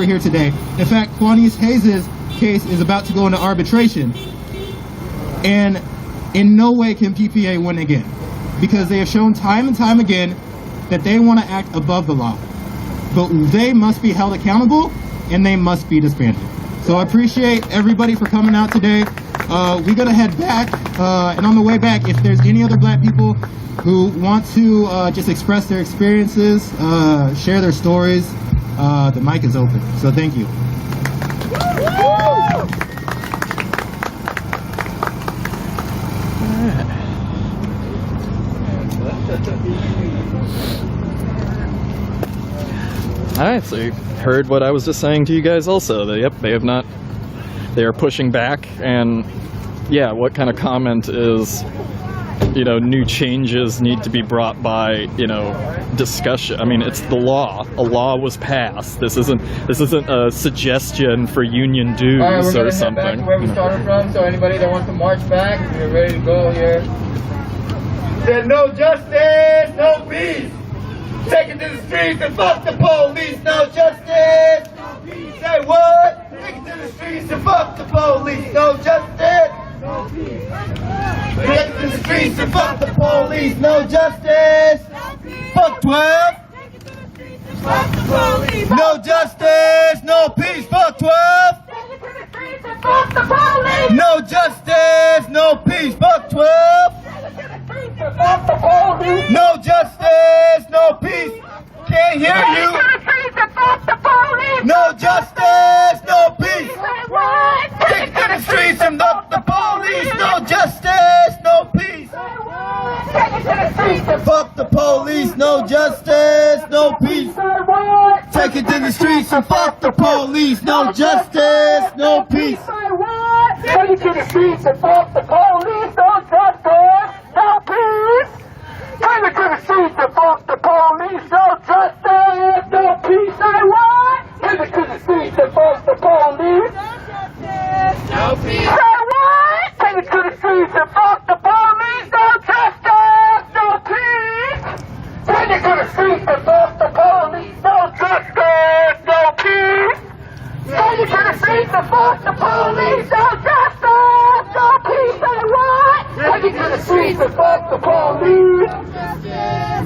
we're here today. In fact, Quanice Hayes' case is about to go into arbitration. And in no way can PPA win again, because they have shown time and time again that they want to act above the law. But they must be held accountable, and they must be disbanded. So I appreciate everybody for coming out today. We're going to head back, and on the way back, if there's any other black people who want to just express their experiences, share their stories, the mic is open. So thank you. Alright, so you heard what I was just saying to you guys also. They are pushing back, and yeah, what kind of comment is, new changes need to be brought by, discussion. I mean, it's the law. A law was passed. This isn't a suggestion for union dues or something. Head back to where we started from, so anybody that wants to march back, we're ready to go here. Said no justice, no peace. Take it to the streets and fuck the police, no justice. Say what? Take it to the streets and fuck the police, no justice. Take it to the streets and fuck the police, no justice. Fuck 12. No justice, no peace, fuck 12. No justice, no peace, fuck 12. No justice, no peace. Can't hear you. No justice, no peace. Take it to the streets and fuck the police. No justice, no peace. Fuck the police. No justice, no peace. Take it to the streets and fuck the police. No justice, no peace. Take it to the streets and fuck the police. No justice, no peace. Take it to the streets and fuck the police. No justice, no peace. Say what? Take it to the streets and fuck the police. No peace. Say what? Take it to the streets and fuck the police. No justice, no peace. Take it to the streets and fuck the police. No justice, no peace. Take it to the streets and fuck the police. No justice, no peace. Say what? Take it to the streets and fuck the police.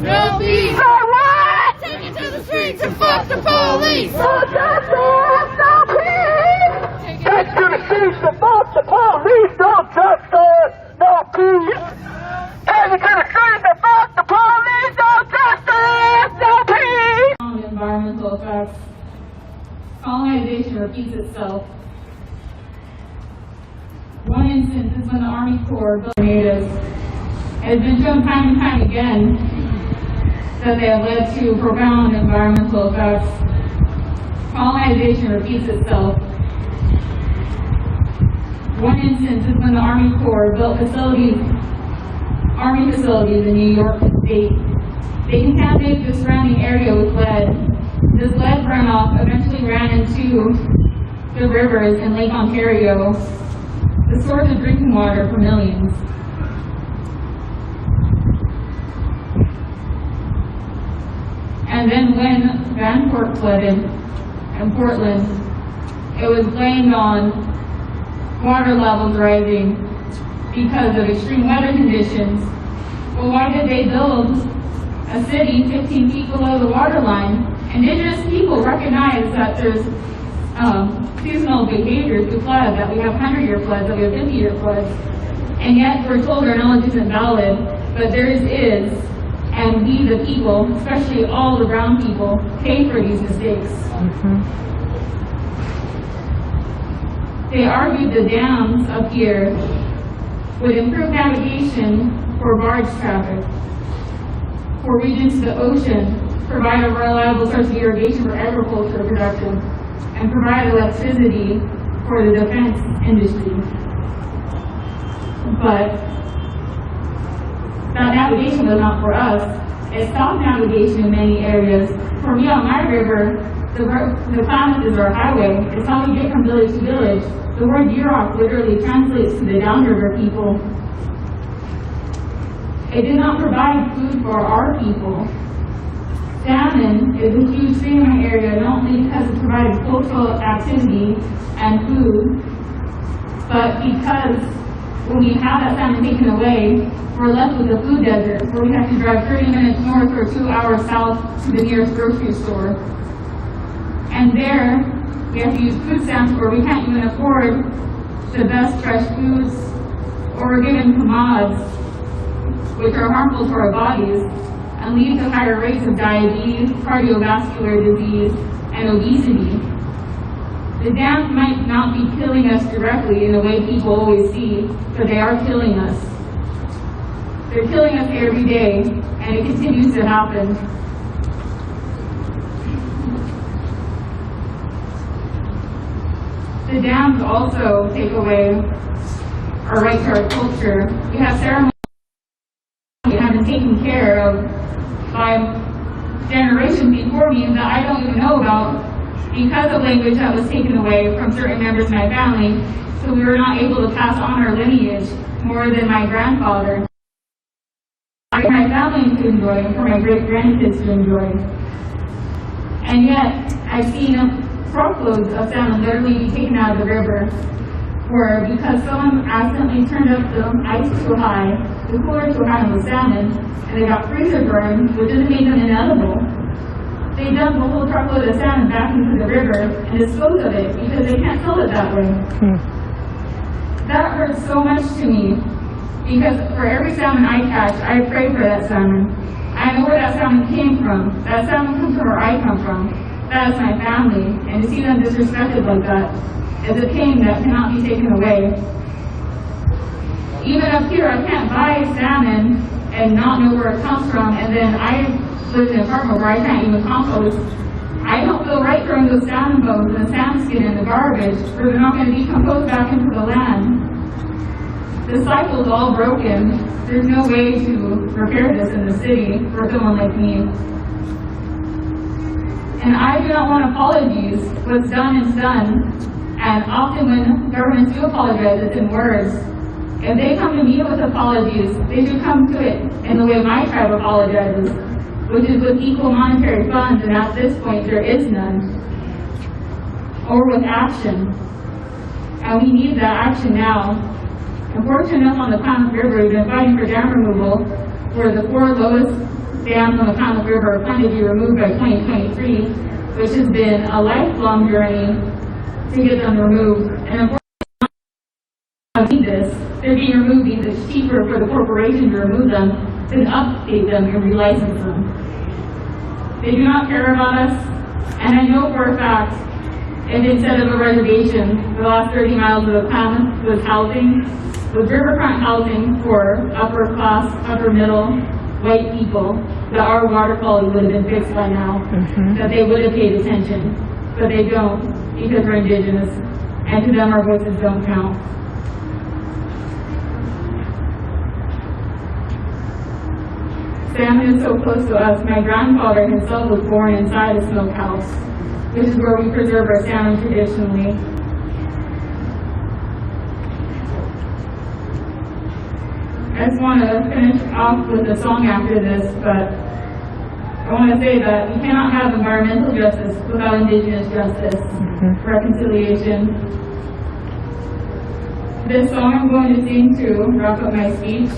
No peace. Say what? Take it to the streets and fuck the police. No justice, no peace. Take it to the streets and fuck the police. No justice, no peace. Take it to the streets and fuck the police. No justice, no peace. Environmental effects. Colonization repeats itself. One instance is when the Army Corps built natives. It has been shown time and time again that they have led to profound environmental effects. Colonization repeats itself. One instance is when the Army Corps built Army facilities in New York State. They contaminated the surrounding area with lead. This lead runoff eventually ran into the rivers in Lake Ontario, the source of drinking water for millions. And then when Vanport flooded in Portland, it was blamed on water levels rising because of extreme weather conditions. Well, why did they build a city 15 feet below the water line? Indigenous people recognize that there's seasonal behaviors to flood, that we have 100-year floods, that we have 50-year floods, and yet we're told our knowledge isn't valid, but theirs is, and we the people, especially all the brown people, pay for these mistakes. They argued the dams up here would improve navigation for barge traffic, for regions to the ocean, provide a reliable source of irrigation for agriculture production, and provide electricity for the defense industry. But that navigation was not for us. It stopped navigation in many areas. For me on my river, the Klamath is our highway. It's how we get from village to village. The word Yurok literally translates to the downriver people. It did not provide food for our people. salmon is a huge thing in my area, not only because it provides cultural activity and food, but because when we have that salmon taken away, we're left with a food desert where we have to drive 30 minutes north or 2 hours south to the nearest grocery store. And there, we have to use food stamps where we can't even afford the best fresh foods, or we're given commodities, which are harmful to our bodies, and lead to higher rates of diabetes, cardiovascular disease, and obesity. The dams might not be killing us directly in the way people always see, but they are killing us. They're killing us every day, and it continues to happen. The dams also take away our right to our culture. We have ceremonies that have been taken care of by generations before me that I don't even know about because of language that was taken away from certain members of my family, so we were not able to pass on our lineage more than my grandfather. For my family to enjoy, and for my great-grandkids to enjoy. And yet, I've seen truckloads of salmon literally be taken out of the river, where because someone accidentally turned up the ice too high, the cooler too high on the salmon, and they got freezer burned, which has made them inedible. They dumped a whole truckload of salmon back into the river and disposed of it because they can't sell it that way. That hurts so much to me because for every salmon I catch, I pray for that salmon. I know where that salmon came from. That salmon comes from where I come from. That is my family. And to see them disrespected like that is a pain that cannot be taken away. Even up here, I can't buy salmon and not know where it comes from, and then I live in an apartment where I can't even compost. I don't feel right throwing those salmon bones and the salmon skin in the garbage, where they're not going to decompose back into the land. The cycle's all broken. There's no way to repair this in the city for someone like me. And I do not want apologies. What's done is done. And often when governments do apologize, it's in words. If they come to me with apologies, they should come to it in the way my tribe apologizes, which is with equal monetary funds, and at this point there is none. Or with action. And we need that action now. Unfortunately enough, on the Klamath River, we've been fighting for dam removal, where the 4 lowest dams on the Klamath River are planned to be removed by 2023, which has been a lifelong journey to get them removed. And unfortunately, they're being removed because it's cheaper for the corporation to remove them than update them and relicense them. They do not care about us, and I know for a fact, if instead of a reservation, the last 30 miles of the Klamath was housing, was riverfront housing for upper class, upper middle, white people, that our water quality would have been fixed by now, that they would have paid attention, but they don't because we're indigenous, and to them our voices don't count. Salmon is so close to us. My grandfather himself was born inside a smokehouse, which is where we preserve our salmon traditionally. I just want to finish off with a song after this, but I want to say that we cannot have environmental justice without indigenous justice, reconciliation. This song I'm going to sing to wrap up my speech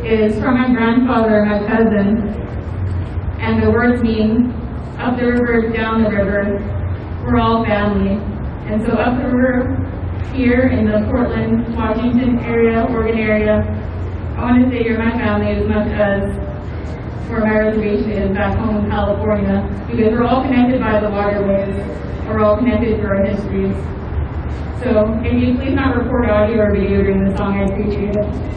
is from my grandfather and my cousin, and the words mean, up the river, down the river, we're all family. And so up the river, here in the Portland, Washington area, Oregon area, I want to say you're my family as much as where my reservation is back home in California, because we're all connected by the waterways, we're all connected through our histories. So can you please not record audio or video during the song? I appreciate it.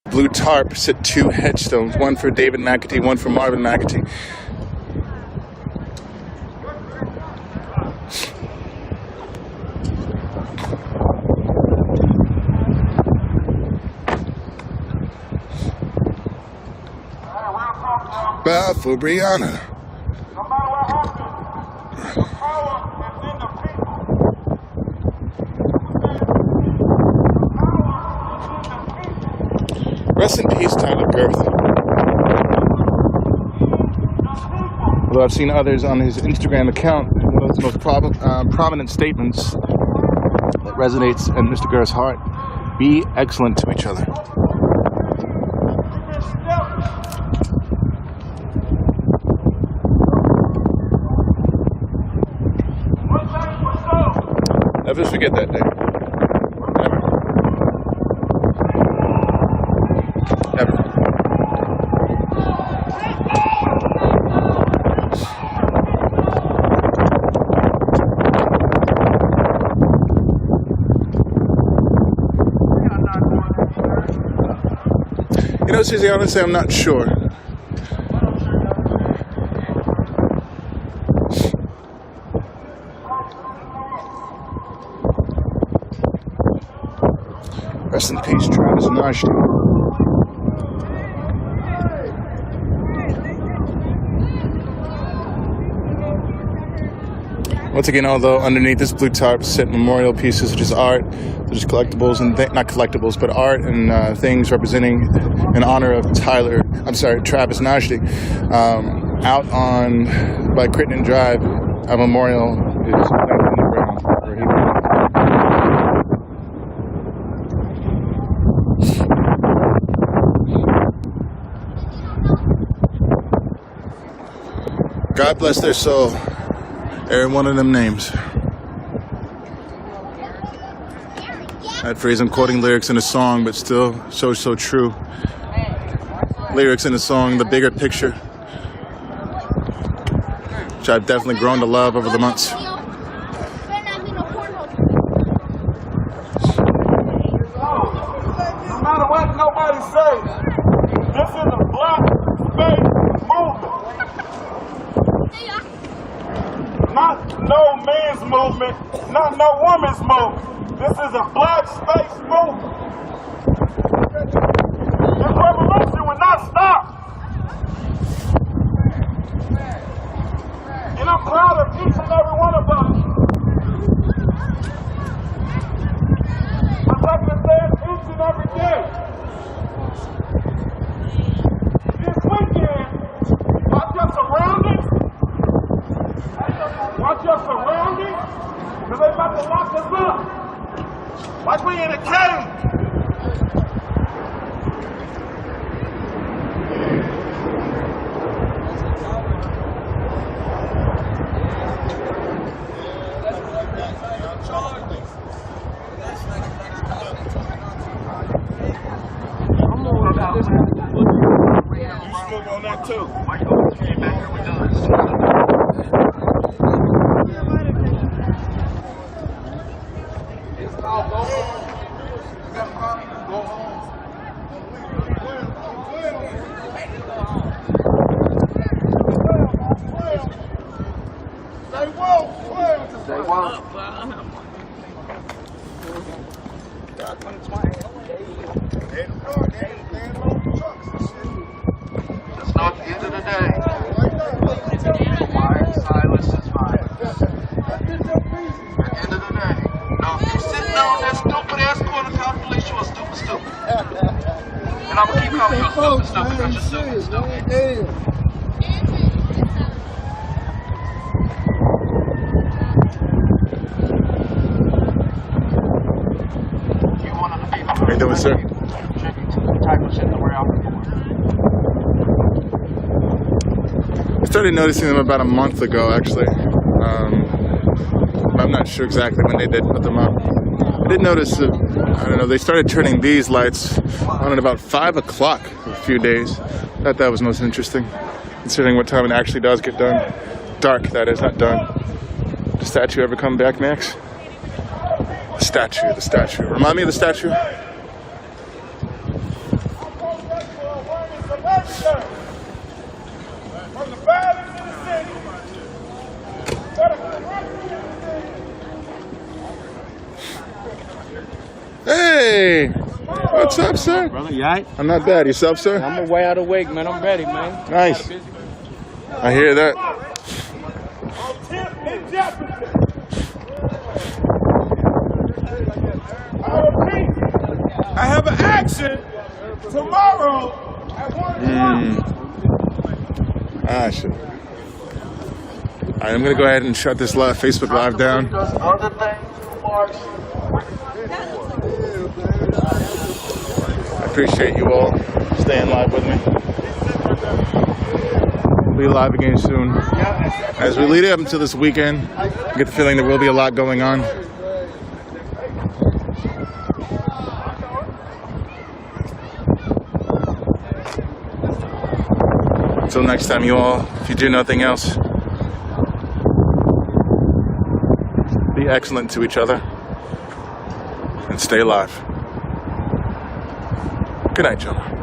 Blue tarp sit 2 headstones, one for David McAtee, one for Marvin McAtee. Bow for Brianna. Rest in peace, Tyler Girth. Although I've seen others on his Instagram account, one of his most prominent statements that resonates in Mr. Girth's heart: be excellent to each other. Never forget that day. Never. Never. You know, Susie, honestly, I'm not sure. Rest in peace, Travis Najee. Once again, although underneath this blue tarp sit memorial pieces such as art, such as collectibles and not collectibles, but art and things representing in honor of Travis Najee. Out on by Crittenden Drive, a memorial is in the ground where he God bless their soul, every one of them names. That phrase, I'm quoting lyrics in a song, but still so true. Lyrics in a song, the bigger picture, which I've definitely grown to love over the months. No matter what nobody says, this is a black space movement. Not no men's movement, not no women's movement. This is a black space movement. This revolution will not stop. And I'm proud of each and every one of us. I'm taking a stand each and every day. This weekend, watch your surroundings. Watch your surroundings, because they about to lock us up. Like we in a cage. You smoke on that too. It's not the end of the day. Quiet silence is fine. At the end of the day. Now, if you're sitting on that stupid ass corner calculation, you're stupid. And I'm gonna keep calling you stupid because you're stupid. You wanted to be the How you doing, sir? tribute to the type of shit that we're out for. I started noticing them about a month ago, actually. I'm not sure exactly when they did put them up. I did notice that, I don't know, they started turning these lights on at about 5 o'clock for a few days. Thought that was most interesting, considering what time it actually does get done. Dark, that is, not done. The statue ever come back, Max? The statue. Remind me of the statue? Hey! What's up, sir? Brother, you alright? I'm not bad. Yourself, sir? I'm way out of wake, man. I'm ready, man. Nice. I hear that. I have an action Tomorrow at 1 o'clock. Ah, shit. All right, I'm gonna go ahead and shut this Facebook Live down. I appreciate you all staying live with me. We'll be live again soon. As we lead up until this weekend, I get the feeling there will be a lot going on. Until next time, you all, if you do nothing else, be excellent to each other and stay alive. Good night, Joe.